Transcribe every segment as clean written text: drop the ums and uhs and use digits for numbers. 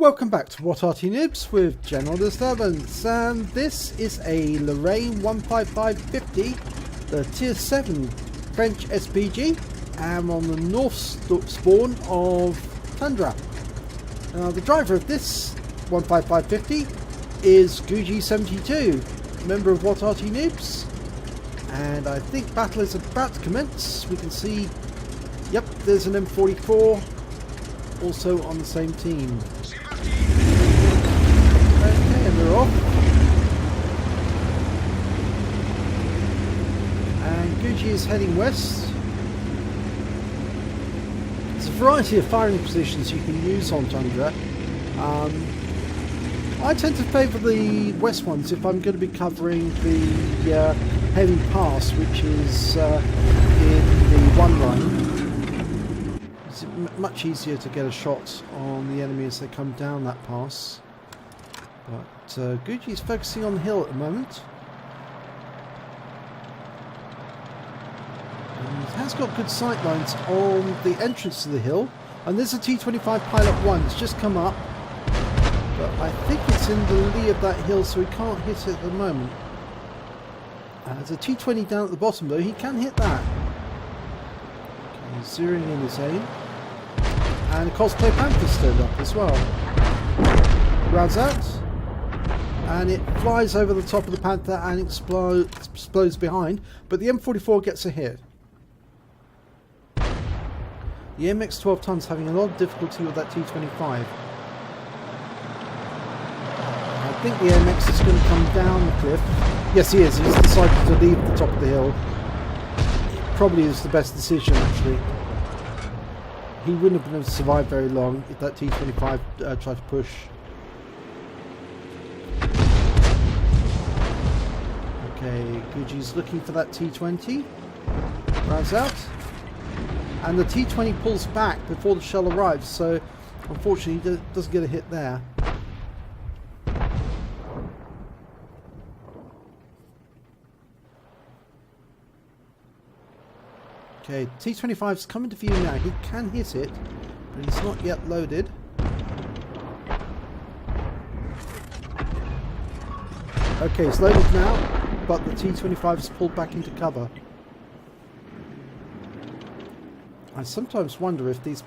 Welcome back to What Arty Noobs with General Disturbance, and this is a Lorraine 15550, the Tier 7 French SPG, and on the north spawn of Tundra. Now the driver of this 15550 is Gucci72, member of What Arty Noobs, and I think battle is about to commence. We can see, yep, there's an M44 also on the same team. Okay, and they're off. And Gucci is heading west. There's a variety of firing positions you can use on Tundra. I tend to favour the west ones if I'm going to be covering the heavy pass, which is in the one line. It's much easier to get a shot on the enemy as they come down that pass. But Gucci is focusing on the hill at the moment. And he has got good sight lines on the entrance to the hill. And there's a T-25 Pilot 1 that's just come up. But I think it's in the lee of that hill, so he can't hit it at the moment. There's a T-20 down at the bottom though, he can hit that. Okay, he's zeroing in his aim. And a Cosplay Panther's turned up as well. Rounds out. And it flies over the top of the Panther and explodes behind. But the M44 gets a hit. The MX 12 tons having a lot of difficulty with that T-25. I think the MX is going to come down the cliff. Yes, he is. He's decided to leave the top of the hill. It probably is the best decision, actually. He wouldn't have been able to survive very long if that T-25 tried to push. Okay, Gucci's looking for that T-20. Rounds out. And the T-20 pulls back before the shell arrives, so unfortunately he doesn't get a hit there. Okay, T-25's coming to view now. He can hit it, but he's not yet loaded. Okay, it's loaded now, but the T-25 is pulled back into cover. I sometimes wonder if these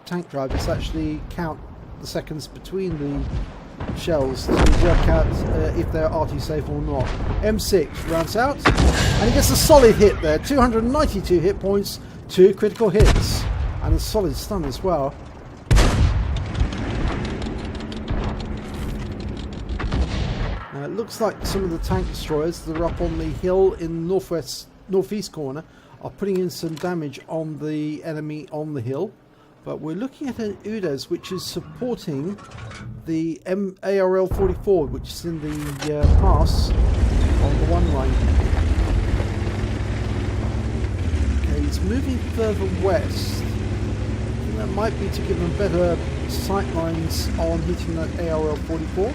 tank drivers actually count the seconds between the shells to work out if they're Arty safe or not. M6 rounds out, and he gets a solid hit there. 292 hit points, 2 critical hits, and a solid stun as well. Now it looks like some of the tank destroyers that are up on the hill in the northeast corner are putting in some damage on the enemy on the hill. But we're looking at an UDES which is supporting the ARL-44, which is in the pass on the one line. Okay, he's moving further west. I think that might be to give him better sight lines on hitting that ARL-44.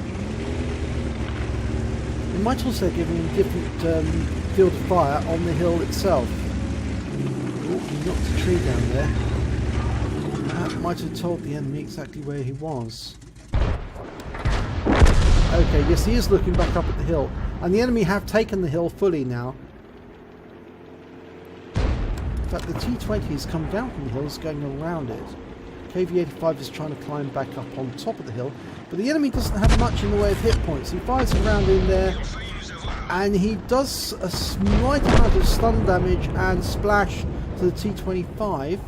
It might also give him a different field of fire on the hill itself. Oh, he knocked a tree down there. That might have told the enemy exactly where he was. Okay, yes, he is looking back up at the hill. And the enemy have taken the hill fully now. In fact, the T-20 has come down from the hills, going around it. KV-85 is trying to climb back up on top of the hill. But the enemy doesn't have much in the way of hit points. He fires a round in there, and he does a slight amount of stun damage and splash to the T-25.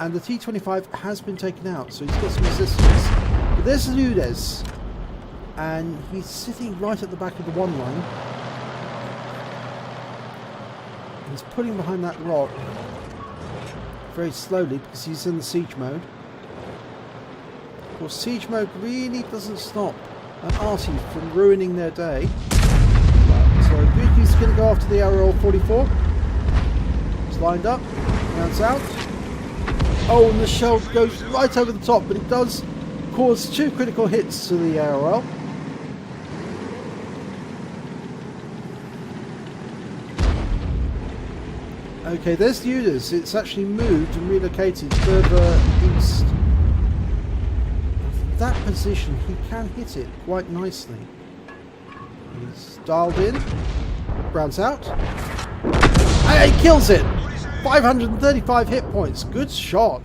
And the T-25 has been taken out, so he's got some resistance. But there's UDES, and he's sitting right at the back of the one line. He's putting behind that rock very slowly because he's in the siege mode. Of course, siege mode really doesn't stop an Arty from ruining their day. So Gucci's going to go after the ARL-44. It's lined up, rounds out. Oh, and the shell goes right over the top, but it does cause 2 critical hits to the ARL. Okay, there's the UDES. It's actually moved and relocated further east. that position, he can hit it quite nicely. He's dialed in, rounds out, and he kills it! 535 hit points, good shot.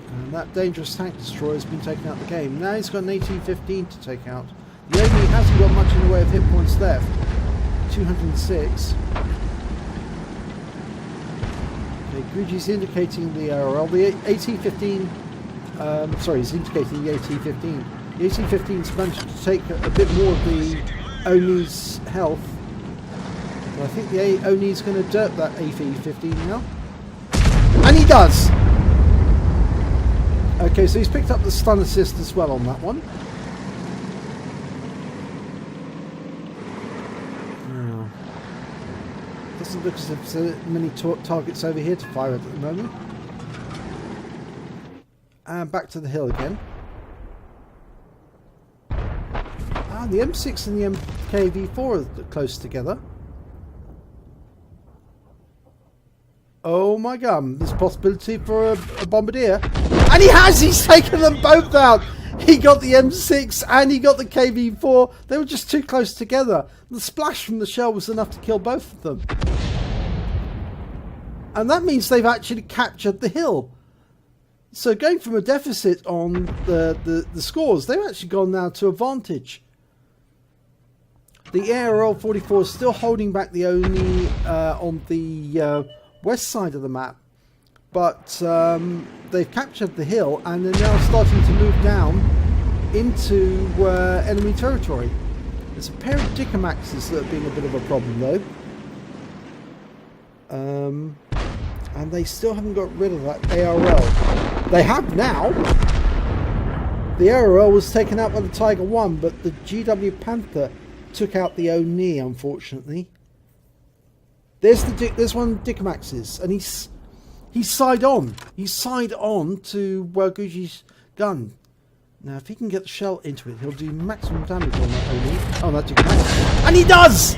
And that dangerous tank destroyer has been taken out of the game. Now he's got an 1815 to take out. The enemy hasn't got much in the way of hit points left. 206. Okay, Guji's indicating the ARL. The AT-15, sorry, he's indicating the AT-15. The AT-15's managed to take a bit more of the Oni's health. Well, I think the Oni's going to dirt that AT-15 now. And he does! Okay, so he's picked up the stun assist as well on that one. Doesn't look as if there's many targets over here to fire at the moment. And back to the hill again. Ah, the M6 and the MKV4 are close together. Oh my god, there's possibility for a Bombardier. And he has! He's taken them both out! He got the M6 and he got the KV4. They were just too close together. The splash from the shell was enough to kill both of them. And that means they've actually captured the hill. So going from a deficit on the scores, they've actually gone now to advantage. The ARL 44 is still holding back the Oni on the west side of the map. But they've captured the hill and they're now starting to move down into enemy territory. There's a pair of Dickomaxes that have been a bit of a problem though. And they still haven't got rid of that ARL. They have now. The ARL was taken out by the Tiger 1, but the GW Panther took out the Oni, unfortunately. There's one of the Dickomaxes, and he's side on. He's side on to Guji's gun. Now, if he can get the shell into it, he'll do maximum damage on that Oni. Oh, that Dickomax. And he does!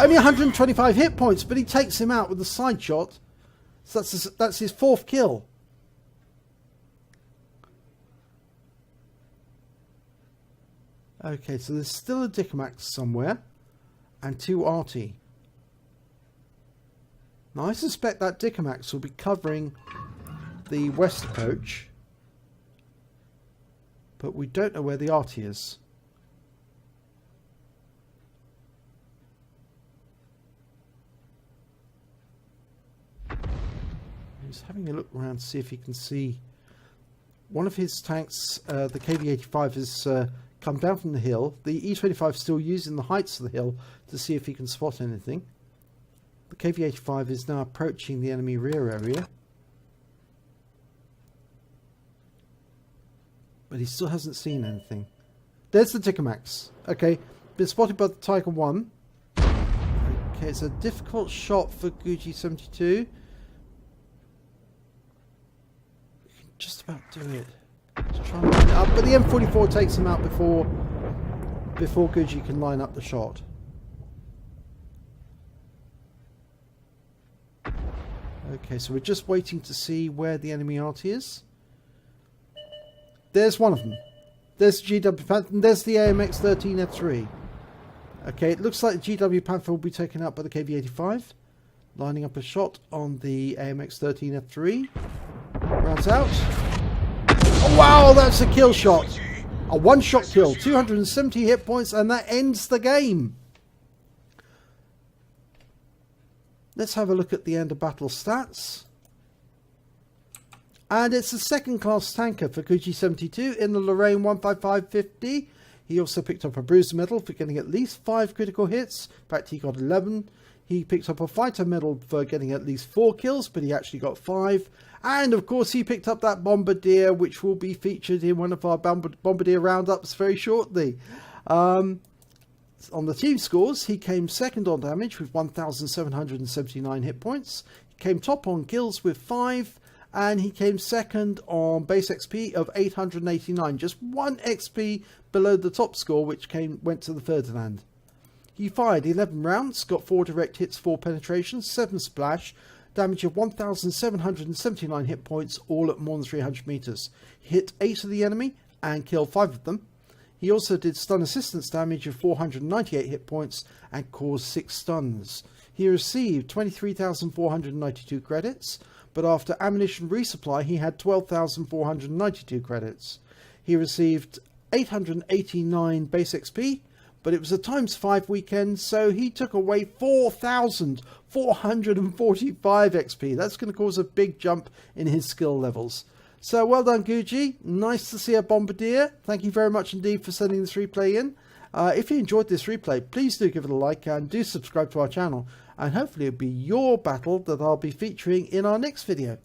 Only 125 hit points, but he takes him out with a side shot. So that's his fourth kill. Okay, so there's still a Dickomax somewhere. And two Arty. Now I suspect that Dickomax will be covering the west approach. But we don't know where the Arty is. He's having a look around to see if he can see one of his tanks. The KV-85 has come down from the hill. The E-25 is still using the heights of the hill to see if he can spot anything. The KV-85 is now approaching the enemy rear area. But he still hasn't seen anything. There's the Dickomax. Okay, been spotted by the Tiger 1. Okay, it's a difficult shot for Guji 72. Just about do it. Just try and line it up, but the M44 takes him out before Guji can line up the shot. Okay, so we're just waiting to see where the enemy Arty is. There's one of them. There's the GW Panther, and there's the AMX-13F3. Okay, it looks like the GW Panther will be taken out by the KV-85. Lining up a shot on the AMX-13F3. Rounds out. Oh, wow, that's a kill shot. A one-shot kill. 270 hit points, and that ends the game. Let's have a look at the end of battle stats. And it's a second-class tanker for Guji 72 in the Lorraine 155-50. He also picked up a bruiser medal for getting at least 5 critical hits. In fact, he got 11. He picked up a fighter medal for getting at least 4 kills, but he actually got 5. And, of course, he picked up that Bombardier, which will be featured in one of our Bombardier roundups very shortly. On the team scores, he came second on damage with 1,779 hit points. He came top on kills with 5. And he came second on base XP of 889. Just 1 XP below the top score, which went to the Ferdinand. He fired 11 rounds, got 4 direct hits, 4 penetrations, 7 splash, damage of 1,779 hit points, all at more than 300 meters. Hit 8 of the enemy and killed 5 of them. He also did stun assistance damage of 498 hit points and caused 6 stuns. He received 23,492 credits, but after ammunition resupply he had 12,492 credits. He received 889 base XP, but it was a ×5 weekend, so he took away 4,445 XP. That's going to cause a big jump in his skill levels. So well done, Gucci. Nice to see a Bombardier. Thank you very much indeed for sending this replay in. If you enjoyed this replay, please do give it a like and do subscribe to our channel. And hopefully it'll be your battle that I'll be featuring in our next video.